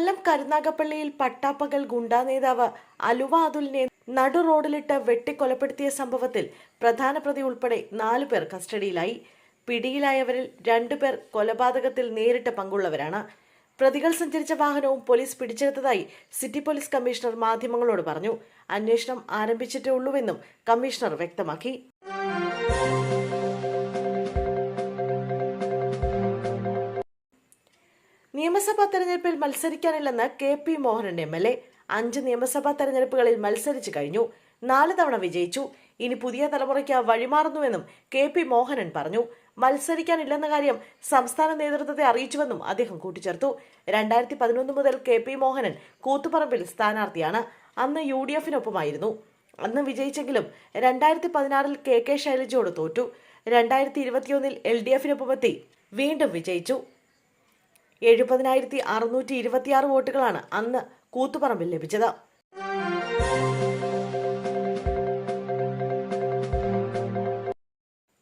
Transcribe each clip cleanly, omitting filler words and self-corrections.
കൊല്ലം കരുനാഗപ്പള്ളിയിൽ പട്ടാപ്പകൽ ഗുണ്ടാ നേതാവ് അലുവ അതുലിനെ നടു റോഡിലിട്ട് വെട്ടിക്കൊലപ്പെടുത്തിയ സംഭവത്തിൽ പ്രധാന പ്രതി ഉൾപ്പെടെ 4 പേർ കസ്റ്റഡിയിലായി. പിടിയിലായവരിൽ 2 പേർ കൊലപാതകത്തിൽ നേരിട്ട് പങ്കുള്ളവരാണ്. പ്രതികൾ സഞ്ചരിച്ച വാഹനവും പോലീസ് പിടിച്ചെടുത്തതായി സിറ്റി പോലീസ് കമ്മീഷണർ മാധ്യമങ്ങളോട് പറഞ്ഞു. അന്വേഷണം ആരംഭിച്ചിട്ടേ ഉള്ളൂവെന്നും കമ്മീഷണർ വ്യക്തമാക്കി. നിയമസഭാ തെരഞ്ഞെടുപ്പിൽ മത്സരിക്കാനില്ലെന്ന് KP മോഹനൻ MLA. 5 നിയമസഭാ തെരഞ്ഞെടുപ്പുകളിൽ മത്സരിച്ചു കഴിഞ്ഞു. 4 തവണ വിജയിച്ചു. ഇനി പുതിയ തലമുറയ്ക്ക് വഴിമാറുന്നുവെന്നും KP മോഹനൻ പറഞ്ഞു. മത്സരിക്കാനില്ലെന്ന കാര്യം സംസ്ഥാന നേതൃത്വത്തെ അറിയിച്ചുവെന്നും അദ്ദേഹം കൂട്ടിച്ചേർത്തു. 2011 മുതൽ KP മോഹനൻ കൂത്തുപറമ്പിൽ സ്ഥാനാർത്ഥിയാണ്. അന്ന് UDF-നൊപ്പമായിരുന്നു. അന്ന് വിജയിച്ചെങ്കിലും 2016-ൽ KK ശൈലജയോട് തോറ്റു. 2021-ൽ LDF-നൊപ്പമെത്തി വീണ്ടും വിജയിച്ചു. 70,626 വോട്ടുകളാണ് അന്ന് കൂത്തുപറമ്പിൽ ലഭിച്ചത്.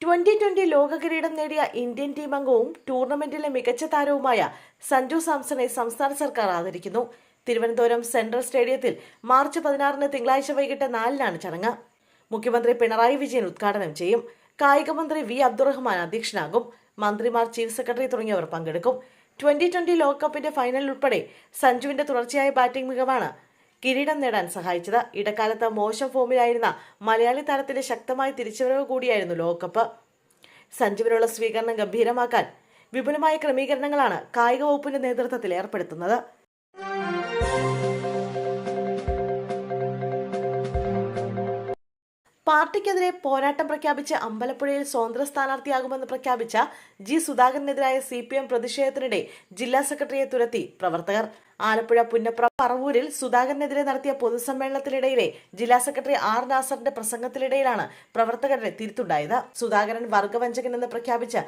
T20 ലോക കിരീടം നേടിയ ഇന്ത്യൻ ടീം അംഗവും ടൂർണമെന്റിലെ മികച്ച താരവുമായ സഞ്ജു സാംസണെ സംസ്ഥാന സർക്കാർ ആദരിക്കുന്നു. തിരുവനന്തപുരം സെൻട്രൽ സ്റ്റേഡിയത്തിൽ മാർച്ച് 16-ന് തിങ്കളാഴ്ച വൈകിട്ട് 4-നാണ് ചടങ്ങ്. മുഖ്യമന്ത്രി പിണറായി വിജയൻ ഉദ്ഘാടനം ചെയ്യും. കായിക മന്ത്രി V. അബ്ദുറഹ്മാൻ അധ്യക്ഷനാകും. മന്ത്രിമാർ, ചീഫ് സെക്രട്ടറി തുടങ്ങിയവർ പങ്കെടുക്കും. 2020 ലോകകപ്പിന്റെ ഫൈനൽ ഉൾപ്പെടെ സഞ്ജുവിന്റെ തുടർച്ചയായ ബാറ്റിംഗ് മികവാണ് കിരീടം നേടാൻ സഹായിച്ചത്. ഇടക്കാലത്ത് മോശം ഫോമിലായിരുന്ന മലയാളി താരത്തിന്റെ ശക്തമായ തിരിച്ചുവരവ് കൂടിയായിരുന്നു ലോകകപ്പ്. സഞ്ജുവിനുള്ള സ്വീകരണം ഗംഭീരമാക്കാൻ വിപുലമായ ക്രമീകരണങ്ങളാണ് കായിക വകുപ്പിന്റെ നേതൃത്വത്തിൽ ഏർപ്പെടുത്തുന്നത്. പാർട്ടിക്കെതിരെ പോരാട്ടം പ്രഖ്യാപിച്ച് അമ്പലപ്പുഴയിൽ സ്വതന്ത്ര സ്ഥാനാർത്ഥിയാകുമെന്ന് പ്രഖ്യാപിച്ച G. സുധാകരനെതിരായ CPM പ്രതിഷേധത്തിനിടെ ജില്ലാ സെക്രട്ടറിയെ തുരത്തി പ്രവർത്തകർ. ആലപ്പുഴ പുന്നപ്ര പറവൂരിൽ സുധാകരനെതിരെ നടത്തിയ പൊതുസമ്മേളനത്തിനിടയിലെ ജില്ലാ സെക്രട്ടറി R. നാസറിന്റെ പ്രസംഗത്തിനിടയിലാണ് പ്രവർത്തകരുടെ തിരുത്തുണ്ടായത്. സുധാകരൻ വർഗവഞ്ചകനെന്ന് പ്രഖ്യാപിച്ച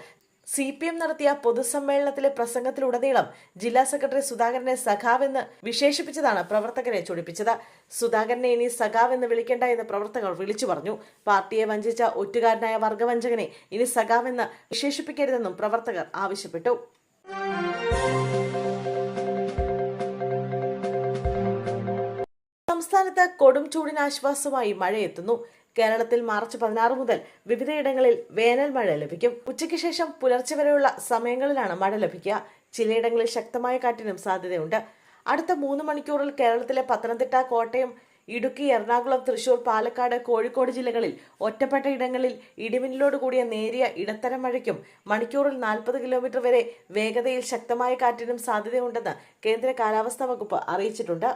CPM നടത്തിയ പൊതുസമ്മേളനത്തിലെ പ്രസംഗത്തിലുടനീളം ജില്ലാ സെക്രട്ടറി സുധാകരനെ സഖാവെന്ന് വിശേഷിപ്പിച്ചതാണ് പ്രവർത്തകരെ ചൊടിപ്പിച്ചത്. സുധാകരനെ ഇനി സഖാവെന്ന് വിളിക്കേണ്ട എന്ന് പ്രവർത്തകർ വിളിച്ചു പറഞ്ഞു. പാർട്ടിയെ വഞ്ചിച്ച ഒറ്റുകാരനായ വർഗവഞ്ചകനെ ഇനി സഖാവെന്ന് വിശേഷിപ്പിക്കരുതെന്നും പ്രവർത്തകർ ആവശ്യപ്പെട്ടു. സംസ്ഥാനത്ത് കൊടും ചൂടിന് ആശ്വാസമായി മഴയെത്തുന്നു. കേരളത്തിൽ മാർച്ച് 16 മുതൽ വിവിധയിടങ്ങളിൽ വേനൽ മഴ ലഭിക്കും. ഉച്ചയ്ക്ക് ശേഷം പുലർച്ചെ വരെയുള്ള സമയങ്ങളിലാണ് മഴ ലഭിക്കുക. ചിലയിടങ്ങളിൽ ശക്തമായ കാറ്റിനും സാധ്യതയുണ്ട്. അടുത്ത 3 മണിക്കൂറിൽ കേരളത്തിലെ പത്തനംതിട്ട, കോട്ടയം, ഇടുക്കി, എറണാകുളം, തൃശൂർ, പാലക്കാട്, കോഴിക്കോട് ജില്ലകളിൽ ഒറ്റപ്പെട്ട ഇടങ്ങളിൽ ഇടിമിന്നലോട് കൂടിയ നേരിയ ഇടത്തരം മഴയ്ക്കും മണിക്കൂറിൽ 40 കിലോമീറ്റർ വരെ വേഗതയിൽ ശക്തമായ കാറ്റിനും സാധ്യതയുണ്ടെന്ന് കേന്ദ്ര കാലാവസ്ഥാ വകുപ്പ് അറിയിച്ചിട്ടുണ്ട്.